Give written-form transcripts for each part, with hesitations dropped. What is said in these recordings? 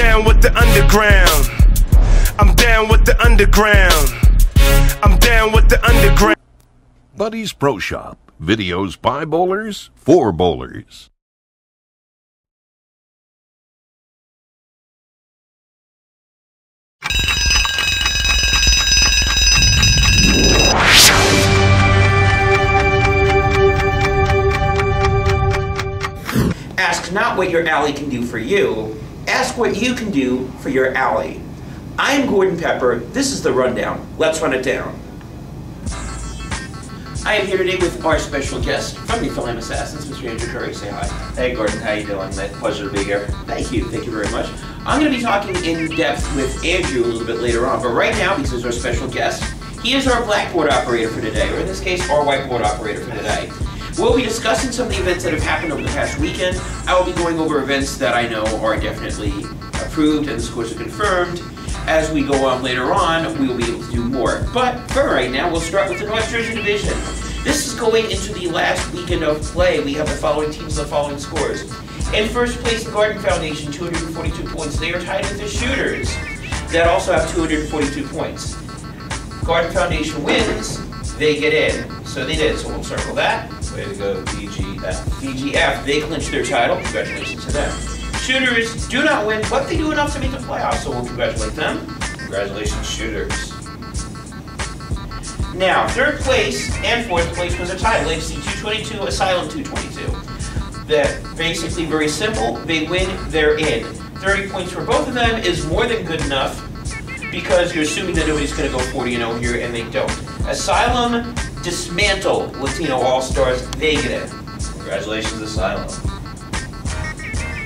down with the underground. I'm down with the underground. I'm down with the underground. Buddy's Pro Shop. Videos by bowlers for bowlers. Ask not what your alley can do for you, ask what you can do for your alley. I'm Gordon Pepper, this is The Rundown. Let's run it down. I am here today with our special guest from the Film Assassins, Mr. Andrew Curry. Say hi. Hey Gordon, how you doing? Pleasure to be here. Thank you very much. I'm going to be talking in depth with Andrew a little bit later on, but right now, because he's our special guest, he is our blackboard operator for today, or in this case, our whiteboard operator for today. We'll be discussing some of the events that have happened over the past weekend. I will be going over events that I know are definitely approved and the scores are confirmed. As we go on later on, we will be able to do more. But for right now, we'll start with the North Jersey Division. This is going into the last weekend of play. We have the following teams, the following scores. In first place, the Garden Foundation, 242 points. They are tied with the Shooters that also have 242 points. Garden Foundation wins, they get in. So they did, so we'll circle that. Way to go, VGF. VGF, they clinched their title. Congratulations to them. Shooters do not win, but they do enough to make the playoffs, so we'll congratulate them. Congratulations, Shooters. Now, third place and fourth place was a tie. Legacy 222, Asylum 222. That basically very simple. They win, they're in. 30 points for both of them is more than good enough because you're assuming that nobody's going to go 40-0 here, and they don't. Asylum dismantle Latino All-Stars, they get in. Congratulations, Asylum.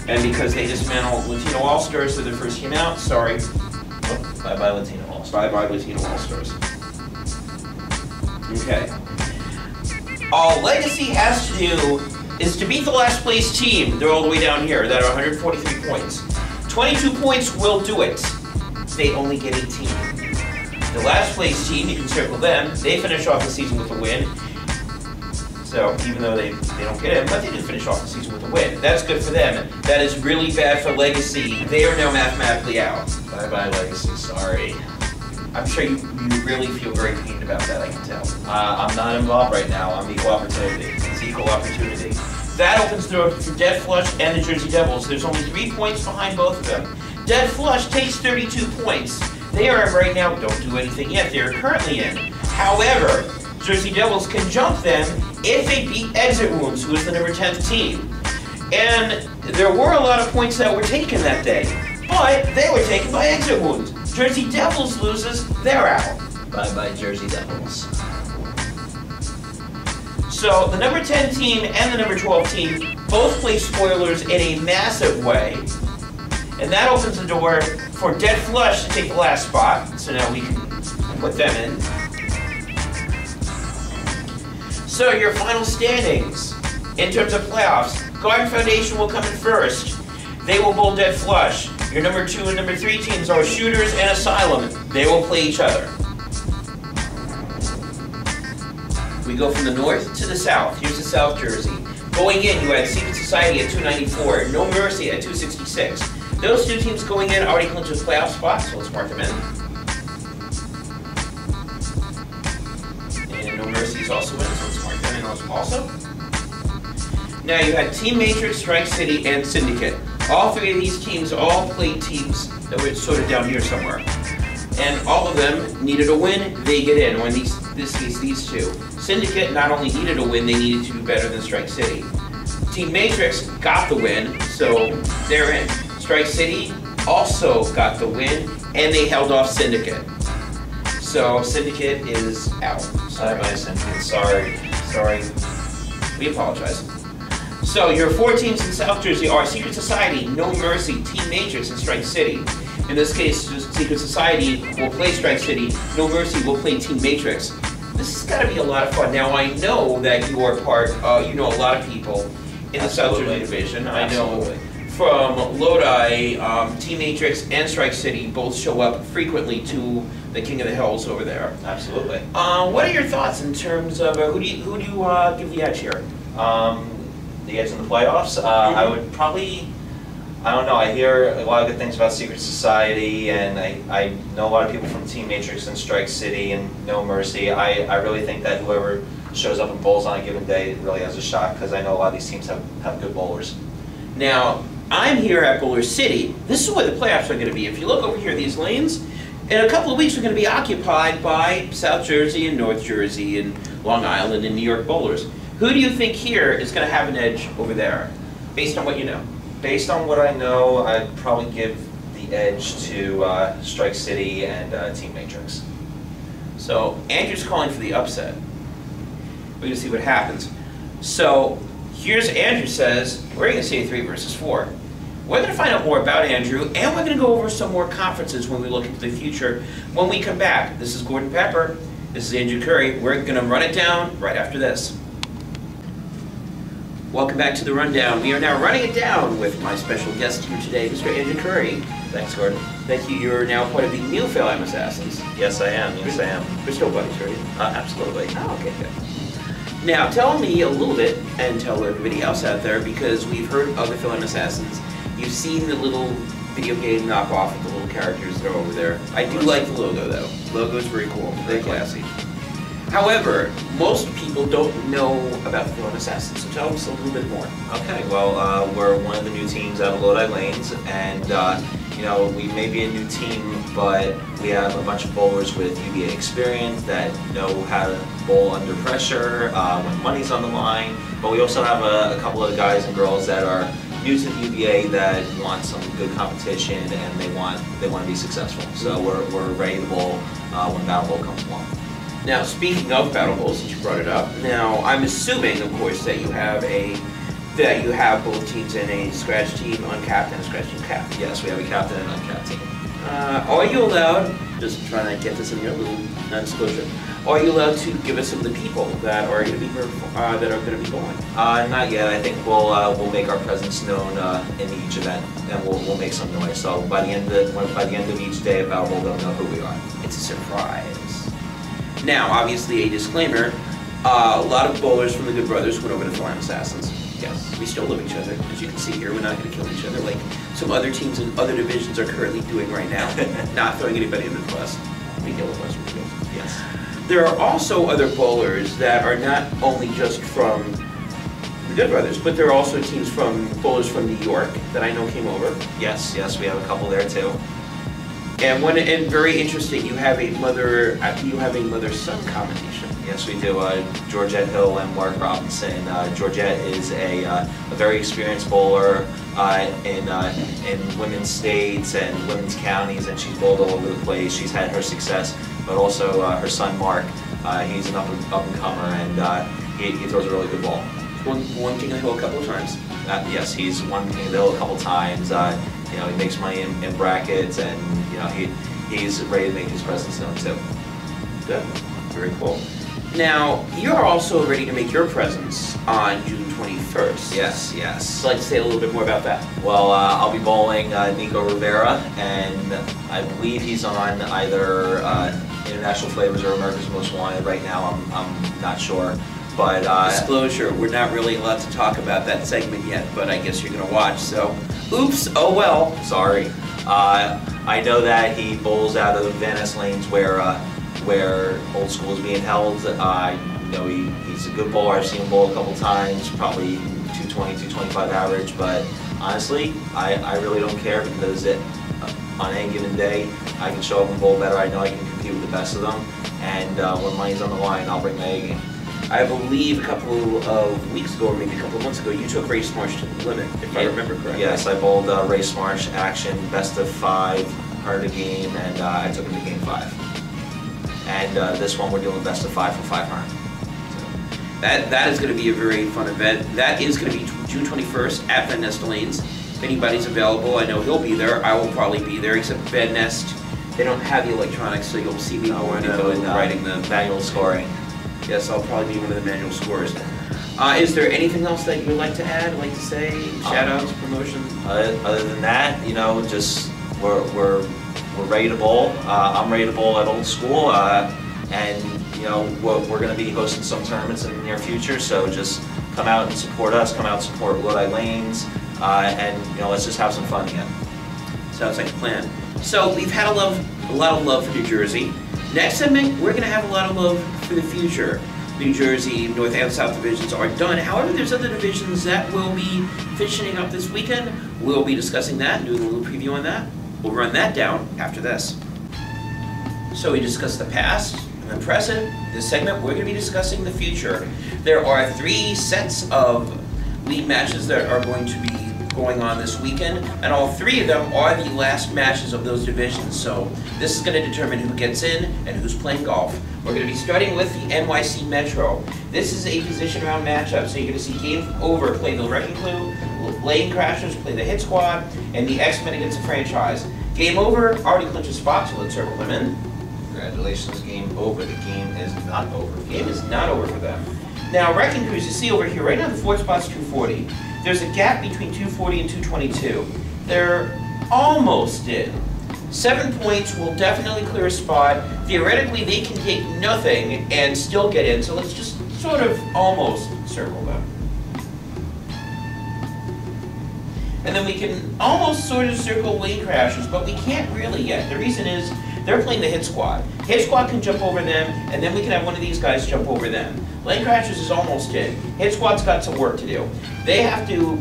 And because they dismantled Latino All-Stars, so their first came out, sorry. Oh, bye-bye Latino All-Stars. Bye-bye Latino All-Stars. Okay. All Legacy has to do is to beat the last place team. They're all the way down here. That are 143 points. 22 points will do it. They only get 18. The last place team, you can circle them. They finish off the season with a win. So even though they don't get in, but they do finish off the season with a win. That's good for them. That is really bad for Legacy. They are now mathematically out. Bye-bye Legacy, sorry. I'm sure you really feel very pained about that, I can tell. I'm not involved right now. I'm equal opportunity. It's equal opportunity. That opens the door for Dead Flush and the Jersey Devils. There's only 3 points behind both of them. Dead Flush takes 32 points. They are right now, don't do anything yet, they're currently in. However, Jersey Devils can jump them if they beat Exit Wounds, who is the number 10th team. And there were a lot of points that were taken that day, but they were taken by Exit Wounds. Jersey Devils loses, they're out. Bye-bye Jersey Devils. So the number 10 team and the number 12 team both play spoilers in a massive way. And that opens the door for Dead Flush to take the last spot. So now we can put them in. So your final standings in terms of playoffs. Garden Foundation will come in first. They will bowl Dead Flush. Your number 2 and number 3 teams are Shooters and Asylum. They will play each other. We go from the north to the south. Here's the South Jersey. Going in, you had Secret Society at 294, No Mercy at 266. Those 2 teams going in already clinched a playoff spot, so let's mark them in. And No Mercy is also in, so let's mark them in also. Now you had Team Matrix, Strike City, and Syndicate. All 3 of these teams all played teams that were sort of down here somewhere. And all of them needed a win, they get in, or in this case, these 2. Syndicate not only needed a win, they needed to do better than Strike City. Team Matrix got the win, so they're in. Strike City also got the win, and they held off Syndicate. So Syndicate is out. Bye-bye Syndicate, sorry. We apologize. So your 4 teams in South Jersey are Secret Society, No Mercy, Team Matrix, and Strike City. In this case, Secret Society will play Strike City, No Mercy will play Team Matrix. This has got to be a lot of fun. Now I know that you are you know a lot of people in the South Jersey Division. I know from Lodi, Team Matrix and Strike City both show up frequently to the King of the Hills over there. Absolutely. What are your thoughts in terms of who do you give the edge here? The edge in the playoffs? I would probably I don't know. I hear a lot of good things about Secret Society, and I know a lot of people from Team Matrix and Strike City and No Mercy. I really think that whoever shows up and bowls on a given day really has a shot, because I know a lot of these teams have good bowlers. Now, I'm here at Bowler City. This is where the playoffs are going to be. If you look over here, these lanes, in a couple of weeks are going to be occupied by South Jersey and North Jersey and Long Island and New York bowlers. Who do you think here is going to have an edge over there, based on what you know? Based on what I know, I'd probably give the edge to Strike City and Team Matrix. So Andrew's calling for the upset. We're going to see what happens. So here's Andrew says, we're going to see a 3 versus 4. We're going to find out more about Andrew, and we're going to go over some more conferences when we look into the future when we come back. This is Gordon Pepper. This is Andrew Curry. We're going to run it down right after this. Welcome back to the Rundown. We are now running it down with my special guest here today, Mr. Andrew Curry. Thanks, Gordon. Thank you. You're now part of the new Phelan Assassins. Yes, I am. Yes, I am. We're still buddies, right? Absolutely. Oh, okay, good. Now, tell me a little bit, and tell everybody else out there, because we've heard of the Phelan Assassins. You've seen the little video game knockoff of the little characters that are over there. I do like the logo, though. The logo is very cool, very classy. However, most people don't know about the Phelan Assassins, so tell us a little bit more. Okay, well, we're one of the new teams out of Lodi Lanes, and you know, we may be a new team, but we have a bunch of bowlers with UVA experience that know how to bowl under pressure when money's on the line. But we also have a couple of guys and girls that are new to the UVA that want some good competition, and they want to be successful. So we're ready to bowl when Battle Bowl comes along. Now, speaking of Battle Bowls, since you brought it up, now I'm assuming, of course, that you have both teams in a scratch team, uncapped, and a scratch team capped. Yes, we have a captain and uncapped team. Are you allowed, just trying to get this in your little non-disclosure, are you allowed to give us some of the people that are going to be going? Not yet. I think we'll make our presence known in each event, and we'll make some noise. So by the end of each day, Battle Bowl, they'll know who we are. It's a surprise. Now, obviously, a disclaimer: a lot of bowlers from the Good Brothers went over to Phelan Assassins. Yes. We still love each other, as you can see here. We're not going to kill each other like some other teams in other divisions are currently doing right now. Not throwing anybody under the bus. Big yellow bus. Yes. There are also other bowlers that are not only just from the Good Brothers, but there are also teams from bowlers from New York that I know came over. Yes, we have a couple there too. And very interesting, you have a mother-son combination. Yes, we do. Georgette Hill and Mark Robinson. Georgette is a very experienced bowler in women's states and women's counties, and she's bowled all over the place. She's had her success, but also her son Mark. He's an up-and-comer, and he throws a really good ball. Won King of the Hill a couple of times. Yes, he's won King of the Hill a couple of times. You know, he makes money in brackets, and you know he's ready to make his presence known too. Good, very cool. Now, you're also ready to make your presence on June 21st. Yes. So I'd like to say a little bit more about that. Well, I'll be bowling Nico Rivera, and I believe he's on either International Flavors or America's Most Wanted right now. I'm not sure. But disclosure, we're not really allowed to talk about that segment yet, but I guess you're going to watch, so oops, oh well. Sorry. I know that he bowls out of Van Ness Lanes where Old School is being held. You know, he's a good bowler. I've seen him bowl a couple times, probably 220, 225 average, but honestly, I really don't care, because on any given day, I can show up and bowl better. I know I can compete with the best of them, and when money's on the line, I'll bring my A game. I believe a couple of weeks ago, or maybe a couple of months ago, you took Ray Smarsh to the limit, if I remember correctly. Yes, I bowled Ray Smarsh action, best of 5, heard a game, and I took him to game 5. And this one we're doing best of 5 for 5 hearn. So that is going to be a very fun event. That is going to be June 21st at Van Nest Lanes. If anybody's available, I know he'll be there. I will probably be there, except Van Nest, they don't have the electronics, so you'll see me more writing the manual scoring. Yes, I'll probably be one of the manual scorers. Is there anything else that you would like to add, like to say, shout-outs, promotion? Other than that, you know, just we're ready to bowl. I'm ready to bowl at Old School, and you know we're going to be hosting some tournaments in the near future. So just come out and support us. Come out and support Lodi Lanes. and let's just have some fun again. Sounds like a plan. So we've had a lot of love for New Jersey. Next segment, we're going to have a lot of love for the future. New Jersey, North and South divisions are done. However, there's other divisions that will be finishing up this weekend. We'll be discussing that and doing a little preview on that. We'll run that down after this. So we discussed the past and the present. This segment, we're going to be discussing the future. There are 3 sets of league matches that are going to be going on this weekend, and all 3 of them are the last matches of those divisions. So this is going to determine who gets in and who's playing golf. We're going to be starting with the NYC Metro. This is a position round matchup, so you're going to see Game Over play the Wrecking Crew, Lane Crashers play the Hit Squad, and the X-Men against the Franchise. Game Over already clinched a spot, so let's circle them in. Congratulations, Game Over. The game is not over. The game is not over for them. Now, Wrecking Crews, you see over here, right now the 4th spot's 240. There's a gap between 240 and 222. They're almost in. 7 points will definitely clear a spot. Theoretically, they can take nothing and still get in, so let's just sort of almost circle them. And then we can almost sort of circle Lane Crashers, but we can't really yet. The reason is they're playing the Hit Squad. Hit Squad can jump over them, and then we can have one of these guys jump over them. Lane Crashers is almost in. Hit Squad's got some work to do. They have to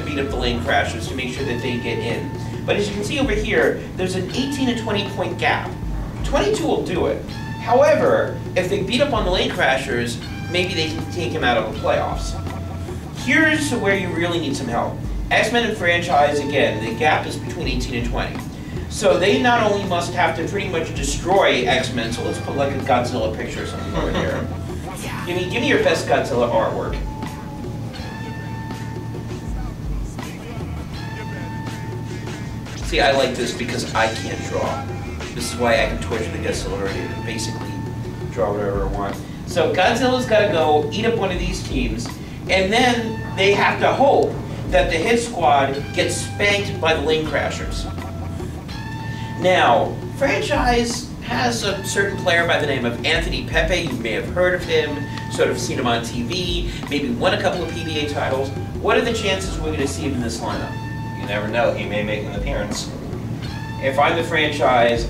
beat up the Lane Crashers to make sure that they get in. But as you can see over here, there's an 18 to 20 point gap. 22 will do it. However, if they beat up on the Lane Crashers, maybe they can take him out of the playoffs. Here's where you really need some help. X-Men and Franchise, again, the gap is between 18 and 20. So they not only must have to pretty much destroy X-Men, so let's put like a Godzilla picture or something over there. Give me your best Godzilla artwork. See, I like this because I can't draw. This is why I can torture the guest already and basically draw whatever I want. So Godzilla's got to go eat up one of these teams, and then they have to hope that the Hit Squad gets spanked by the Lane Crashers. Now, Franchise has a certain player by the name of Anthony Pepe. You may have heard of him, sort of seen him on TV, maybe won a couple of PBA titles. What are the chances we're going to see him in this lineup? You never know. He may make an appearance. If I'm the Franchise,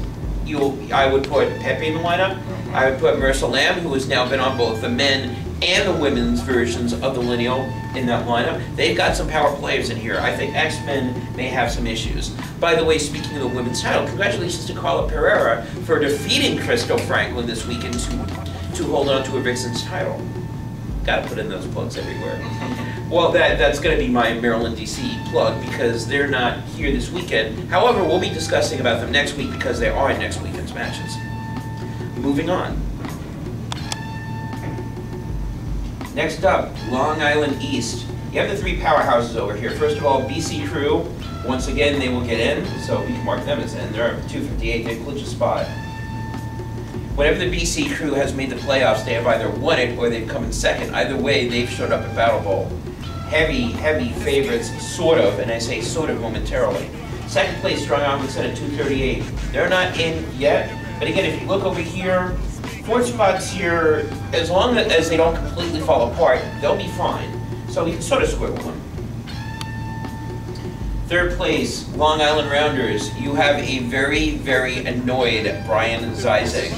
I would put Pepe in the lineup. I would put Marissa Lamb, who has now been on both the men and the women's versions of the Lineal, in that lineup. They've got some power players in here. I think X-Men may have some issues. By the way, speaking of the women's title, congratulations to Carla Pereira for defeating Crystal Franklin this weekend to hold on to a Vixen's title. Gotta put in those plugs everywhere. Well, that's going to be my Maryland, D.C. plug because they're not here this weekend. However, we'll be discussing about them next week because they are in next weekend's matches. Moving on. Next up, Long Island East. You have the 3 powerhouses over here. First of all, BC Crew. Once again, they will get in, so we can mark them as in. They're at 258. They've clinched a spot. Whenever the BC Crew has made the playoffs, they have either won it or they've come in second. Either way, they've showed up at Battle Bowl. Heavy favorites, sort of, and I say sort of momentarily. Second place, Strong Arm set at 238. They're not in yet, but again, if you look over here, 4 spots here, as long as they don't completely fall apart, they'll be fine. So we can sort of squiggle them. Third place, Long Island Rounders. You have a very annoyed Brian Zizek,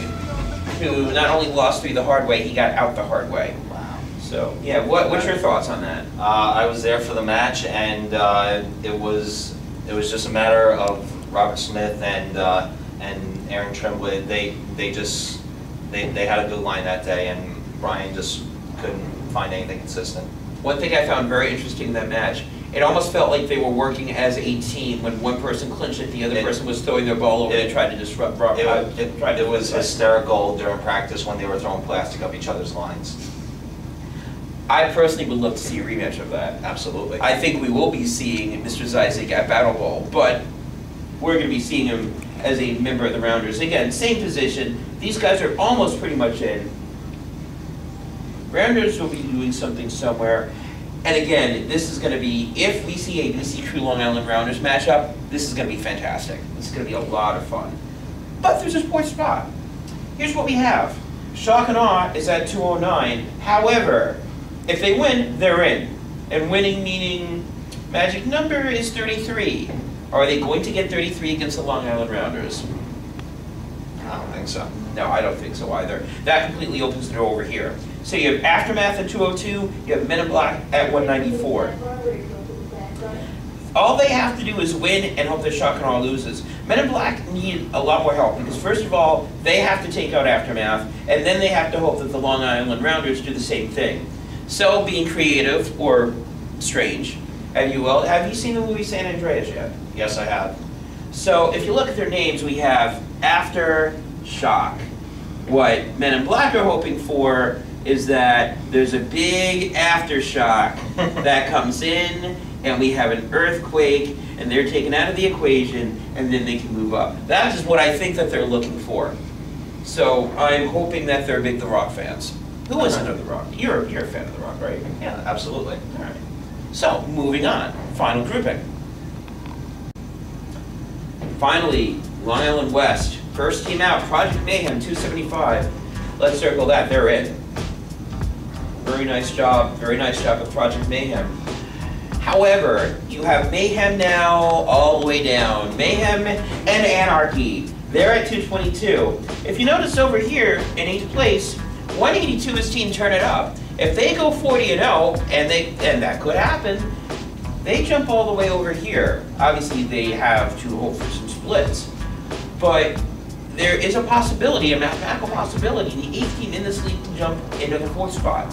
who not only lost 3 the hard way, he got out the hard way. Wow. So, yeah, what's your thoughts on that? I was there for the match, and it was just a matter of Robert Smith and Aaron Tremblay. They had a good line that day, and Brian just couldn't find anything consistent. One thing I found very interesting in that match, it almost felt like they were working as a team. When one person clinched it, the other person was throwing their ball over and tried to disrupt Robert. It was hysterical during practice when they were throwing plastic up each other's lines. I personally would love to see a rematch of that. Absolutely. I think we will be seeing Mr. Zizek at Battle Bowl, but we're going to be seeing him as a member of the Rounders. Again, same position. These guys are almost pretty much in. Rounders will be doing something somewhere. And again, this is going to be, if we see a BC Crew Long Island Rounders matchup, this is going to be fantastic. This is going to be a lot of fun. But there's a sports spot. Here's what we have. Shock and Awe is at 209. However, if they win, they're in. And winning meaning Magic number is 33. Are they going to get 33 against the Long Island Rounders? I don't think so. No, I don't think so either. That completely opens the door over here. So you have Aftermath at 202, you have Men in Black at 194. All they have to do is win and hope that Shock and Awe loses. Men in Black need a lot more help because first of all, they have to take out Aftermath, and then they have to hope that the Long Island Rounders do the same thing. So being creative, or strange, if you will, have you seen the movie San Andreas yet? Yes, I have. So if you look at their names, we have After, Shock. What Men in Black are hoping for is that there's a big aftershock that comes in, and we have an earthquake, and they're taken out of the equation, and then they can move up. That is what I think that they're looking for. So I'm hoping that they're big The Rock fans. Who isn't of The Rock? You're a fan of The Rock, right? Yeah, absolutely. All right. So moving on, final grouping. Finally, Long Island West. First team out, Project Mayhem 275. Let's circle that, they're in. Very nice job with Project Mayhem. However, you have Mayhem now all the way down. Mayhem and Anarchy, they're at 222. If you notice over here in 8th place, 182 is Team Turn It Up. If they go 40-0, and that could happen, they jump all the way over here. Obviously, they have to hope for some splits, but there is a possibility, a mathematical possibility, the 8th team in this league can jump into the 4th spot.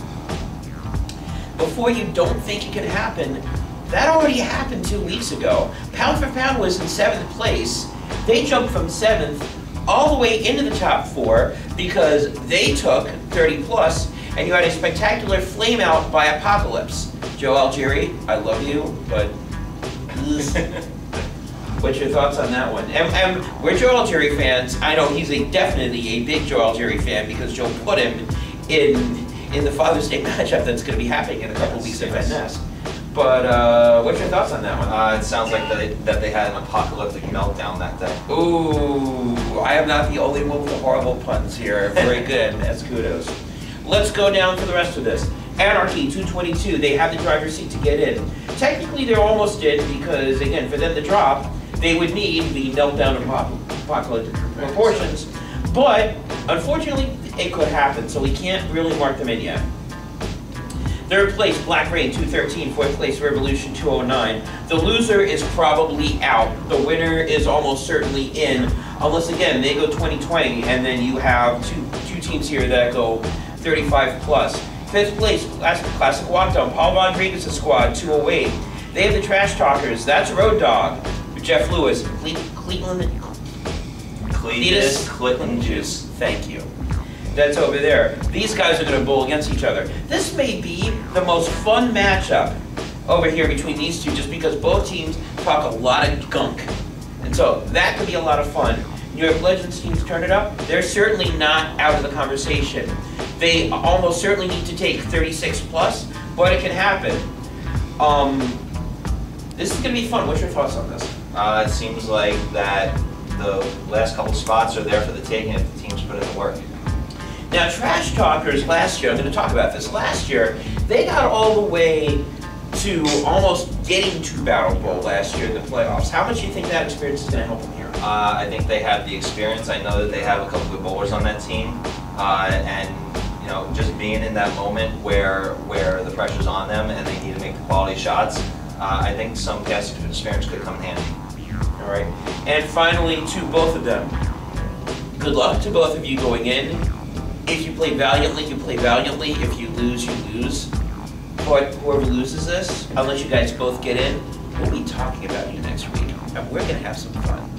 Before you don't think it can happen, that already happened 2 weeks ago. Pound for Pound was in 7th place. They jumped from 7th all the way into the top 4 because they took 30 plus, and you had a spectacular flame out by Apocalypse. Joe Algieri, I love you, but what's your thoughts on that one? And we're Joe Algieri fans. I know he's definitely a big Joe Algieri fan because Joe put him in the Father's Day matchup that's going to be happening in a couple weeks at Van Ness. But what's your thoughts on that one? It sounds like that they had an apocalyptic meltdown that day. Ooh, I am not the only one with the horrible puns here. Very good, that's kudos. Let's go down for the rest of this. Anarchy, 222, they have the driver's seat to get in. Technically, they're almost in because, again, for them to drop, they would need the meltdown of apocalyptic proportions. But, unfortunately, it could happen, so we can't really mark them in yet. 3rd place, Black Rain, 213. 4th place, Revolution, 209. The loser is probably out. The winner is almost certainly in, unless, again, they go 2020, and then you have two teams here that go 35 plus. 5th place, Classic Walkdown, Paul Rodriguez's squad, 208. They have the Trash Talkers, that's Road Dogg, Jeff Lewis, Cletus Juice, thank you. That's over there. These guys are going to bowl against each other. This may be the most fun matchup over here between these two just because both teams talk a lot of gunk. And so that could be a lot of fun. New York Legends teams Turn It Up, they're certainly not out of the conversation. They almost certainly need to take 36 plus, but it can happen. This is going to be fun. What's your thoughts on this? It seems like that the last couple spots are there for the taking if the teams put in the work. Now, Trash Talkers last year, I'm going to talk about this, last year, they got all the way to almost getting to Battle Bowl last year in the playoffs. How much do you think that experience is going to help them here? I think they have the experience. I know that they have a couple good bowlers on that team. And you know, just being in that moment where the pressure's on them and they need to make the quality shots, I think some past experience could come in handy. All right. And finally, to both of them, good luck to both of you going in. If you play valiantly, you play valiantly. If you lose, you lose. But whoever loses this, unless you guys both get in, we'll be talking about you next week. And we're going to have some fun.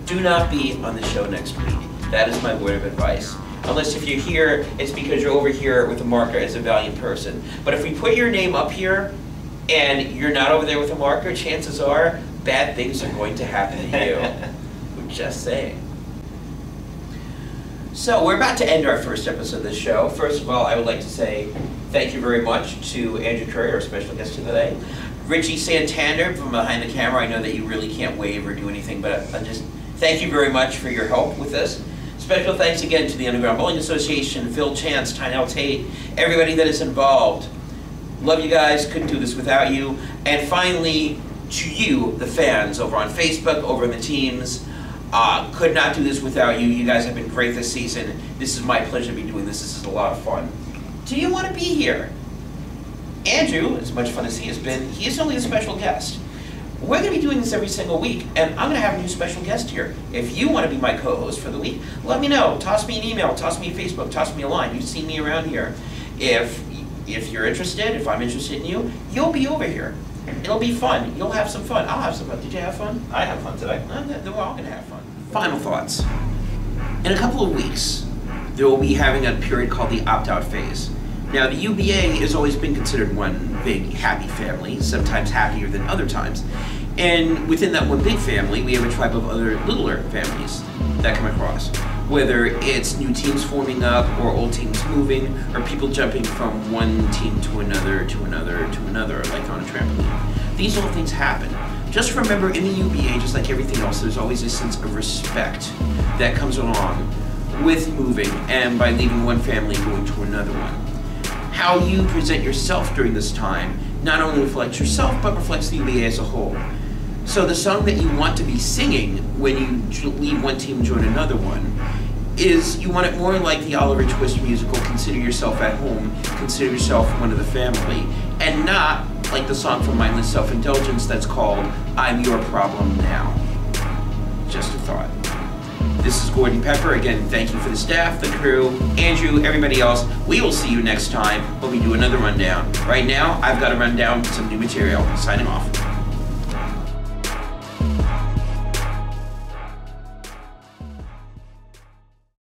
Do not be on the show next week. That is my word of advice. Unless if you're here, it's because you're over here with a marker as a valiant person. But if we put your name up here, and you're not over there with a marker, chances are bad things are going to happen to you. We're just saying. So we're about to end our first episode of this show. First of all, I would like to say thank you very much to Andrew Curry, our special guest today. Richie Santander from behind the camera. I know that you really can't wave or do anything, but I just thank you very much for your help with this. Special thanks again to the Underground Bowling Association, Phil Chance, Tynell Tate, everybody that is involved. Love you guys, couldn't do this without you. And finally, to you, the fans over on Facebook, over in the teams, could not do this without you. You guys have been great this season. This is my pleasure to be doing this. This is a lot of fun. Do you want to be here? Andrew, as much fun as he has been, he is only a special guest. We're going to be doing this every single week, and I'm going to have a new special guest here. If you want to be my co-host for the week, let me know. Toss me an email, toss me a Facebook, toss me a line. You've seen me around here. If you're interested, if I'm interested in you, you'll be over here. It'll be fun. You'll have some fun. I'll have some fun. Did you have fun? I had fun today. We're all going to have fun. Final thoughts. In a couple of weeks, there will be having a period called the opt-out phase. Now, the UBA has always been considered one big happy family, sometimes happier than other times. And within that one big family, we have a tribe of other littler families that come across. Whether it's new teams forming up, or old teams moving, or people jumping from one team to another, to another, to another, like on a trampoline. These all things happen. Just remember, in the UBA, just like everything else, there's always a sense of respect that comes along with moving, and by leaving one family going to another one. How you present yourself during this time not only reflects yourself, but reflects the UBA as a whole. So the song that you want to be singing when you leave one team and join another one is, you want it more like the Oliver Twist musical, Consider Yourself at Home, Consider Yourself one of the family, and not like the song from Mindless Self-Indulgence that's called I'm Your Problem Now. Just a thought. This is Gordon Pepper. Again, thank you for the staff, the crew, Andrew, everybody else. We will see you next time when we do another rundown. Right now, I've got to run down some new material. Signing off.